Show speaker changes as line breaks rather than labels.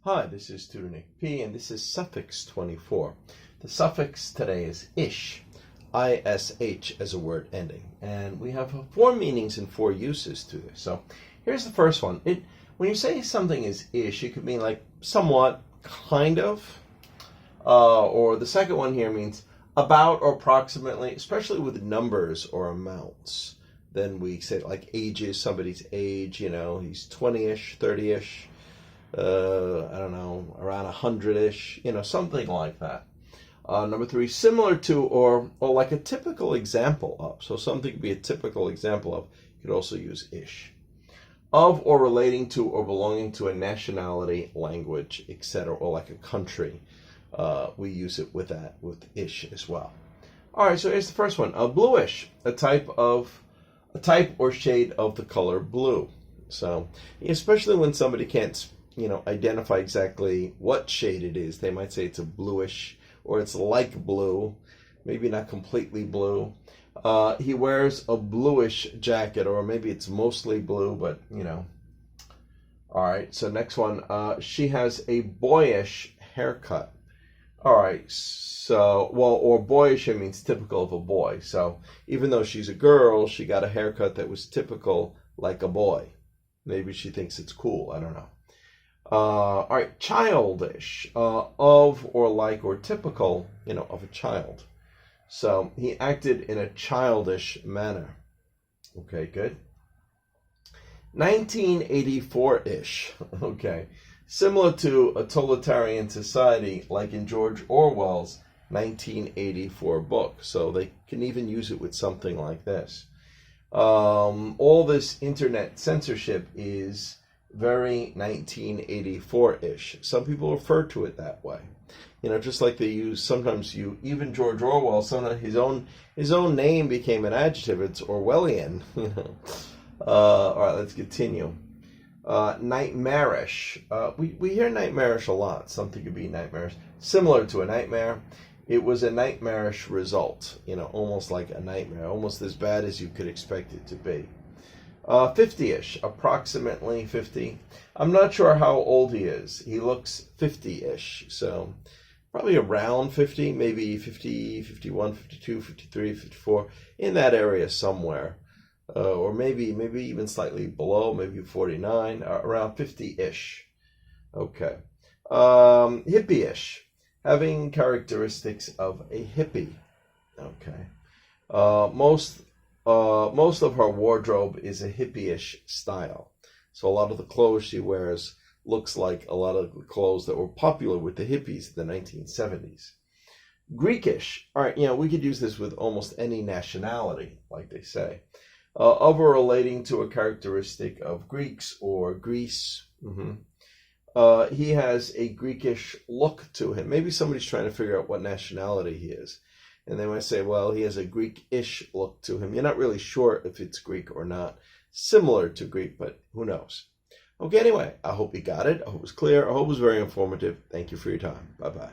Hi, this is Tutor Nick P, and this is Suffix 24. The suffix today is ish, I-S-H as a word ending. And we have 4 meanings and 4 uses to this. So here's the first one. When you say something is ish, it could mean like somewhat, kind of. Or the second one here means about or approximately, especially with numbers or amounts. Then we say like ages, somebody's age, he's 20-ish, 30-ish. I don't know, around 100-ish, something like that. Number 3, similar to or like a typical example of. So something could be a typical example of. You could also use ish. Of or relating to or belonging to a nationality, language, etc., or like a country. We use it with that, with ish as well. All right, so here's the first one. Bluish, a type or shade of the color blue. So especially when somebody can't identify exactly what shade it is. They might say it's a bluish, or it's like blue, maybe not completely blue. He wears a bluish jacket, or maybe it's mostly blue, but All right, so next one. She has a boyish haircut. All right, so, or boyish, it means typical of a boy. So even though she's a girl, she got a haircut that was typical like a boy. Maybe she thinks it's cool, I don't know. All right, childish, of or like or typical, of a child. So he acted in a childish manner. Okay, good. 1984-ish, okay. Similar to a totalitarian society like in George Orwell's 1984 book. So they can even use it with something like this. All this internet censorship is very 1984-ish. Some people refer to it that way. Just like they use, even George Orwell, sometimes his own name became an adjective. It's Orwellian. All right, let's continue. Nightmarish. We hear nightmarish a lot. Something could be nightmarish. Similar to a nightmare. It was a nightmarish result. Almost like a nightmare. Almost as bad as you could expect it to be. 50-ish, approximately 50. I'm not sure how old he is. He looks 50-ish, so probably around 50, maybe 50, 51, 52, 53, 54, in that area somewhere. Or maybe even slightly below, maybe 49, around 50-ish. Okay. Hippie-ish, having characteristics of a hippie. Okay. Most of her wardrobe is a hippie-ish style. So a lot of the clothes she wears looks like a lot of the clothes that were popular with the hippies in the 1970s. Greekish. All right, we could use this with almost any nationality, like they say. Of or relating to a characteristic of Greeks or Greece. He has a Greekish look to him. Maybe somebody's trying to figure out what nationality he is. And they might say, well, he has a Greek-ish look to him. You're not really sure if it's Greek or not. Similar to Greek, but who knows? Okay, anyway, I hope you got it. I hope it was clear. I hope it was very informative. Thank you for your time. Bye-bye.